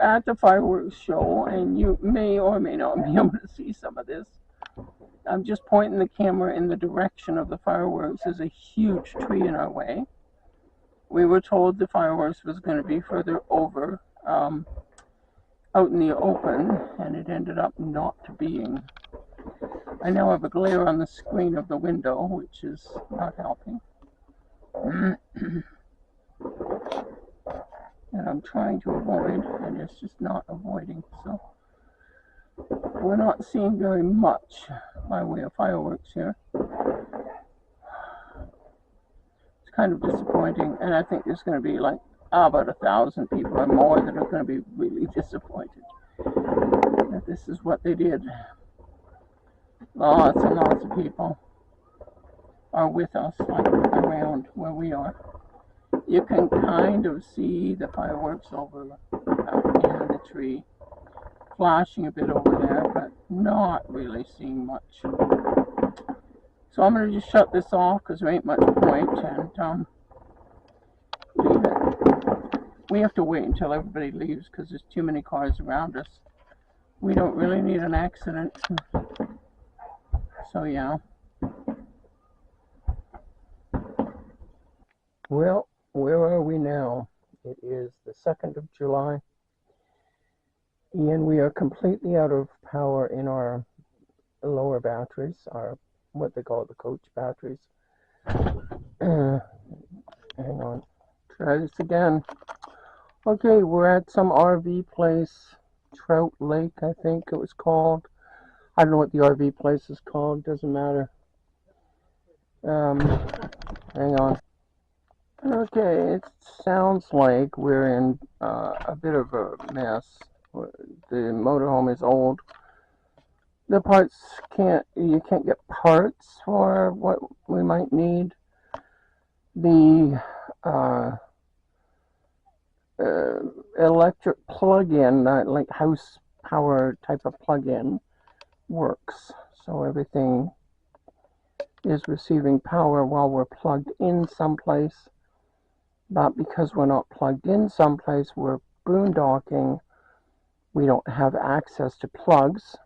we're at the fireworks show, and you may or may not be able to see some of this. I'm just pointing the camera in the direction of the fireworks. There's a huge tree in our way. We were told the fireworks was going to be further over, out in the open, and it ended up not being. I now have a glare on the screen of the window, which is not helping. And I'm trying to avoid, and it's just not avoiding. So we're not seeing very much by way of fireworks here. It's kind of disappointing, and I think there's going to be like about 1,000 people or more that are going to be really disappointed that this is what they did. Lots and lots of people are with us, like around where we are. You can kind of see the fireworks over behind the tree, flashing a bit over there, but not really seeing much. So I'm going to just shut this off because there ain't much point, and leave it. We have to wait until everybody leaves because there's too many cars around us. We don't really need an accident. So yeah. Well, where are we now? It is the 2nd of July, and we are completely out of power in our lower batteries, our what they call the coach batteries. Hang on, try this again. Okay, we're at some RV place, Trout Lake, I think it was called. I don't know what the RV place is called, doesn't matter. Hang on. Okay, it sounds like we're in a bit of a mess. The motorhome is old. The parts you can't get parts for what we might need. The electric plug-in, like house power type of plug-in, works. So everything is receiving power while we're plugged in someplace. But because we're not plugged in someplace, we're boondocking. We don't have access to plugs.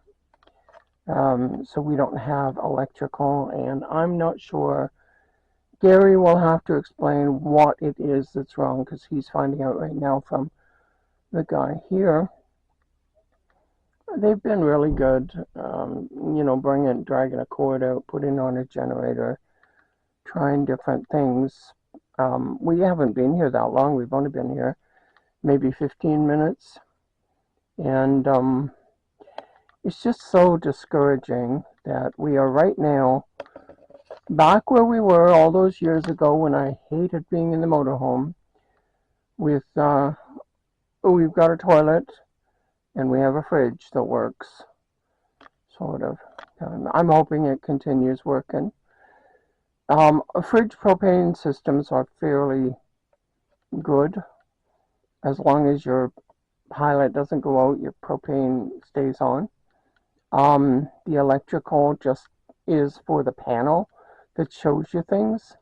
So we don't have electrical, and I'm not sure. Gary will have to explain what it is that's wrong because he's finding out right now from the guy here. They've been really good, dragging a cord out, putting on a generator, trying different things. We haven't been here that long. We've only been here maybe 15 minutes. And it's just so discouraging that we are right now back where we were all those years ago when I hated being in the motorhome with, we've got a toilet and we have a fridge that works, sort of. I'm hoping it continues working. Fridge propane systems are fairly good. As long as your pilot doesn't go out, your propane stays on. The electrical just is for the panel that shows you things.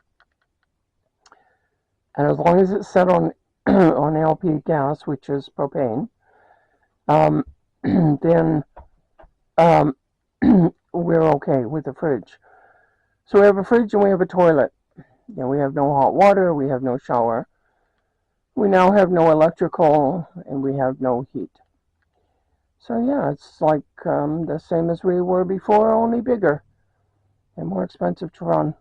And as long as it's set on on LP gas, which is propane, then we're okay with the fridge. So we have a fridge and we have a toilet. And we have no hot water, we have no shower. We now have no electrical, and we have no heat. So yeah, it's like the same as we were before, only bigger and more expensive to run.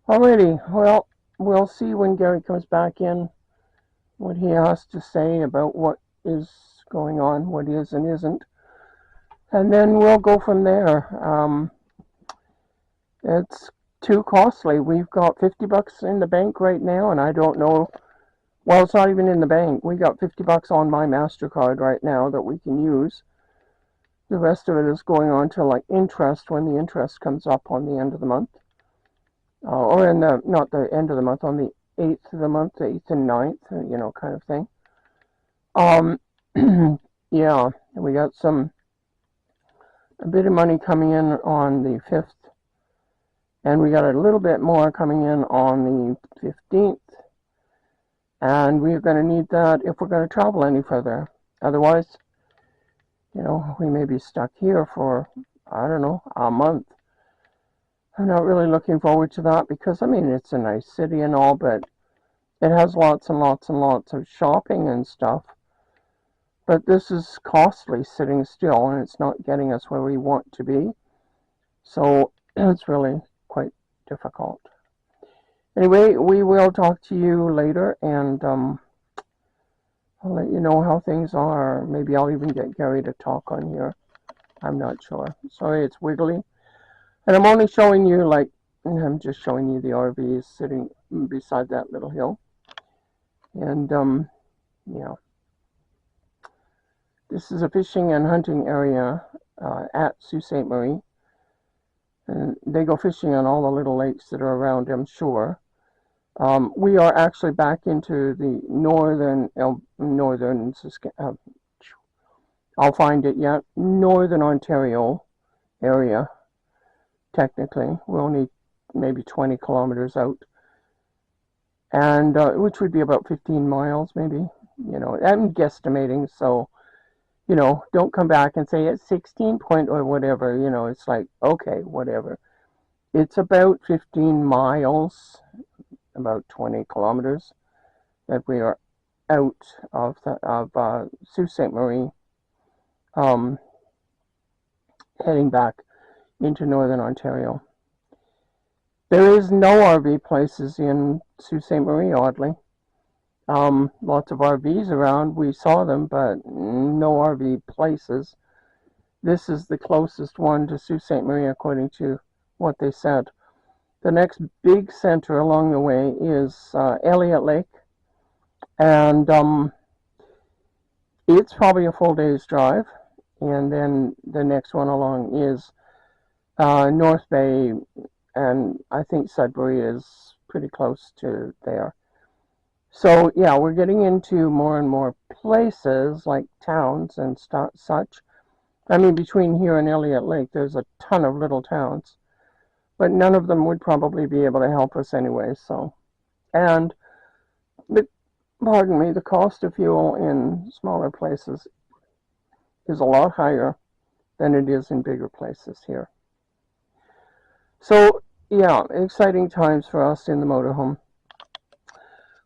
Alrighty, well, we'll see when Gary comes back in what he has to say about what is going on, what is and isn't. And then we'll go from there. It's too costly. We've got $50 in the bank right now, and I don't know. Well, it's not even in the bank. We got $50 on my MasterCard right now that we can use. The rest of it is going on to like interest when the interest comes up on the end of the month. Or in the, not the end of the month, on the 8th of the month, the 8th and 9th, kind of thing. Yeah, we got a bit of money coming in on the 5th. And we got a little bit more coming in on the 15th. And we're going to need that if we're going to travel any further. Otherwise, we may be stuck here for, I don't know, a month. I'm not really looking forward to that because, it's a nice city and all, but it has lots and lots and lots of shopping and stuff. But this is costly sitting still, and it's not getting us where we want to be. So it's really quite difficult. Anyway, we will talk to you later, and I'll let you know how things are. Maybe I'll even get Gary to talk on here. I'm not sure. Sorry, it's wiggly. And I'm only showing you, I'm just showing you the RVs sitting beside that little hill. And, this is a fishing and hunting area at Sault Ste. Marie. And they go fishing on all the little lakes that are around, I'm sure. We are actually back into the northern I'll find it yet, northern Ontario area, technically. We're only maybe 20 kilometers out, and which would be about 15 miles, maybe. I'm guesstimating, so, don't come back and say it's 16 point or whatever, it's like, okay, whatever. It's about 15 miles, about 20 kilometers, that we are out of Sault Ste. Marie, heading back into northern Ontario. There is no RV places in Sault Ste. Marie, oddly. Lots of RVs around, we saw them, but no RV places. This is the closest one to Sault Ste. Marie, according to what they said. The next big center along the way is Elliott Lake, and it's probably a full day's drive. And then the next one along is North Bay, and I think Sudbury is pretty close to there. So yeah, we're getting into more and more places like towns and such. Between here and Elliott Lake, there's a ton of little towns, but none of them would probably be able to help us anyway. So, and the cost of fuel in smaller places is a lot higher than it is in bigger places here. So yeah, exciting times for us in the motorhome.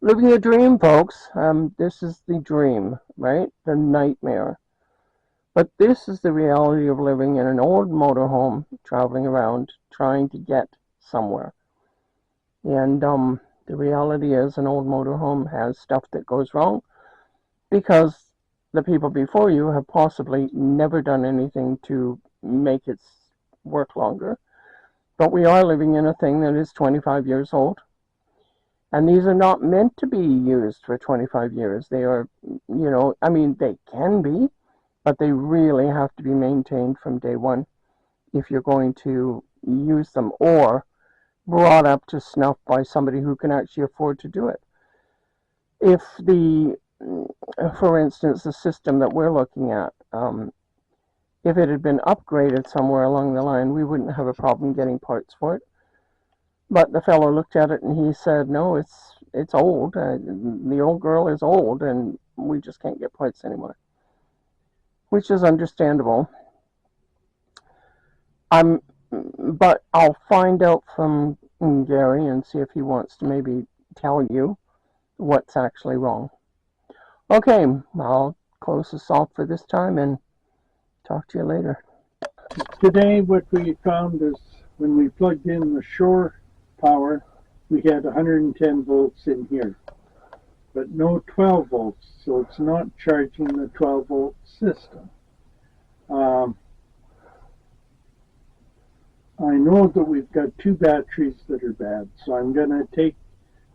Living a dream, folks. This is the dream, right? The nightmare. But this is the reality of living in an old motorhome, traveling around, trying to get somewhere. And the reality is an old motorhome has stuff that goes wrong because the people before you have possibly never done anything to make it work longer. But we are living in a thing that is 25 years old. And these are not meant to be used for 25 years. They are, they can be, but they really have to be maintained from day one if you're going to use them, or brought up to snuff by somebody who can actually afford to do it. If for instance, the system that we're looking at, if it had been upgraded somewhere along the line, we wouldn't have a problem getting parts for it. But the fellow looked at it and he said, no, it's old. The old girl is old, and we just can't get parts anymore. Which is understandable. But I'll find out from Gary and see if he wants to maybe tell you what's actually wrong. Okay, I'll close this off for this time and talk to you later. Today what we found is when we plugged in the shore power, we had 110 volts in here, but no 12 volts, so it's not charging the 12 volt system. I know that we've got two batteries that are bad, so I'm going to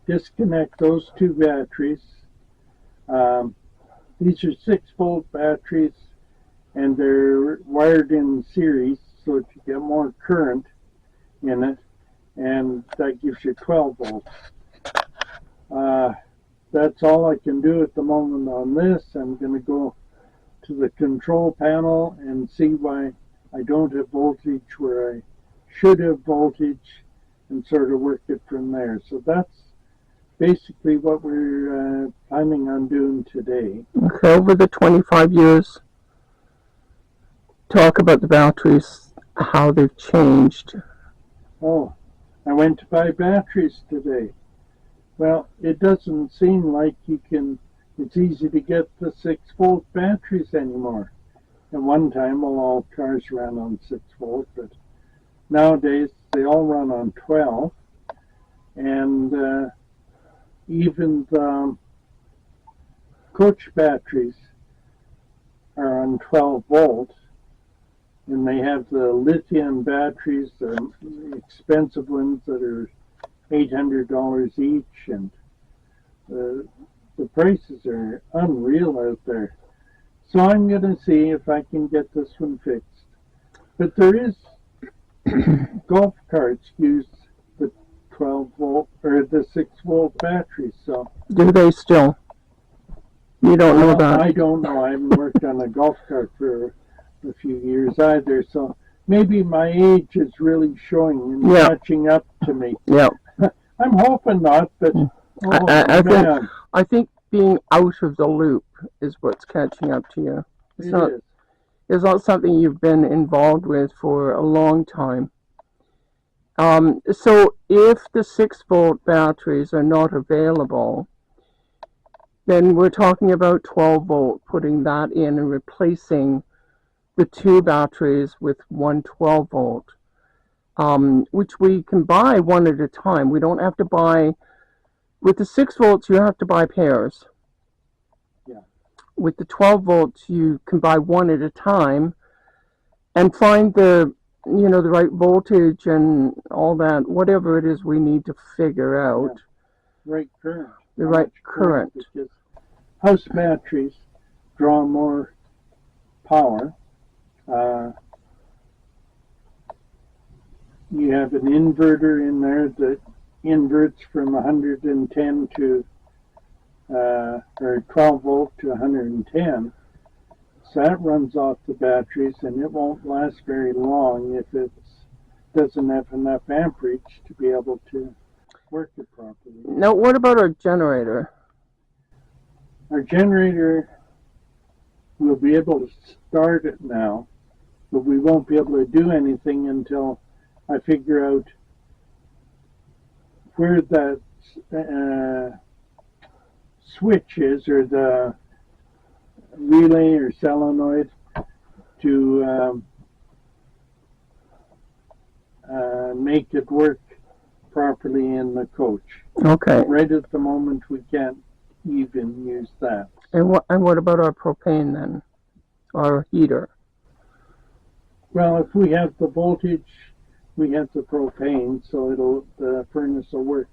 disconnect those two batteries. These are 6-volt batteries, and they're wired in series so that you get more current in it, and that gives you 12 volts. That's all I can do at the moment on this. I'm going to go to the control panel and see why I don't have voltage where I should have voltage, and sort of work it from there. So that's basically what we're planning on doing today. Okay, over the 25 years, talk about the batteries, how they've changed. Oh, I went to buy batteries today. Well, it doesn't seem like it's easy to get the 6-volt batteries anymore. At one time, well, all cars ran on 6-volt, but nowadays they all run on 12. And even the coach batteries are on 12 volts. And they have the lithium batteries, the expensive ones that are $800 each, and the prices are unreal out there. So I'm going to see if I can get this one fixed. But there is golf carts use the 12-volt or the 6-volt batteries. So Do they still? You don't know that? I don't know. I haven't worked on a golf cart for a few years either. So maybe my age is really showing and catching up to me. Yeah. I'm hoping not, but I think being out of the loop is what's catching up to you. It's not something you've been involved with for a long time. So if the 6-volt batteries are not available, then we're talking about 12-volt, putting that in and replacing the 2 batteries with one 12-volt, which we can buy one at a time. We don't have to buy, with the 6 volts, you have to buy pairs. Yeah. With the 12 volts, you can buy one at a time and find the right voltage and all that, whatever it is we need to figure out. Yeah. Right current. The right current. Because house batteries draw more power. You have an inverter in there that inverts from 110 to or 12 volt to 110. So that runs off the batteries, and it won't last very long if it doesn't have enough amperage to be able to work it properly. Now, what about our generator? Our generator, we'll be able to start it now, but we won't be able to do anything until I figure out where that switch is, or the relay or solenoid, to make it work properly in the coach. Okay. Right at the moment, we can't even use that. And what about our propane then? Our heater? Well, if we have the voltage, we have the propane, so the furnace will work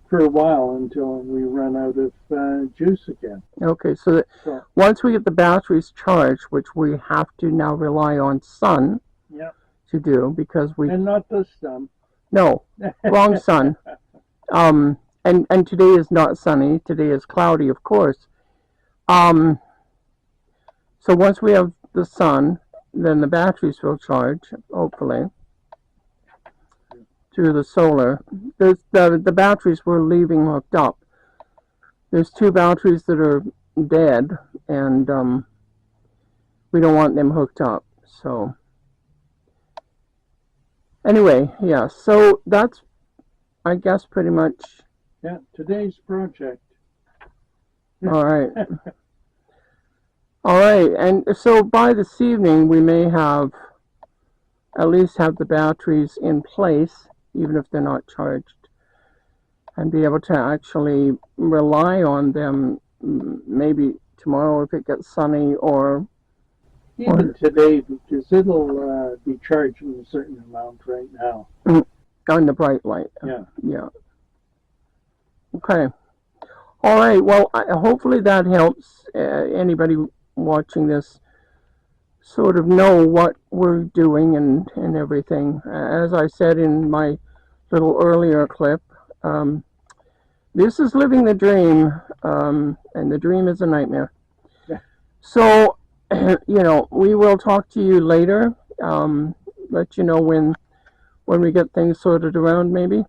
for a while until we run out of juice again. Okay, so once we get the batteries charged, which we have to now rely on sun to do, because and not the sun. No, wrong sun. And today is not sunny. Today is cloudy, of course. So once we have the sun, then the batteries will charge, hopefully, through the solar. The batteries we're leaving hooked up. There's 2 batteries that are dead, and we don't want them hooked up. So anyway, yeah, so that's, I guess, pretty much today's project. All right. All right, and so by this evening we may at least have the batteries in place, even if they're not charged, and be able to actually rely on them maybe tomorrow if it gets sunny, or even today, because it'll be charging a certain amount right now. On the bright light. Yeah. Okay. All right, well, hopefully that helps anybody watching this sort of know what we're doing and everything. As I said in my little earlier clip, this is living the dream, and the dream is a nightmare. Yeah. So, we will talk to you later, let you know when we get things sorted around, maybe.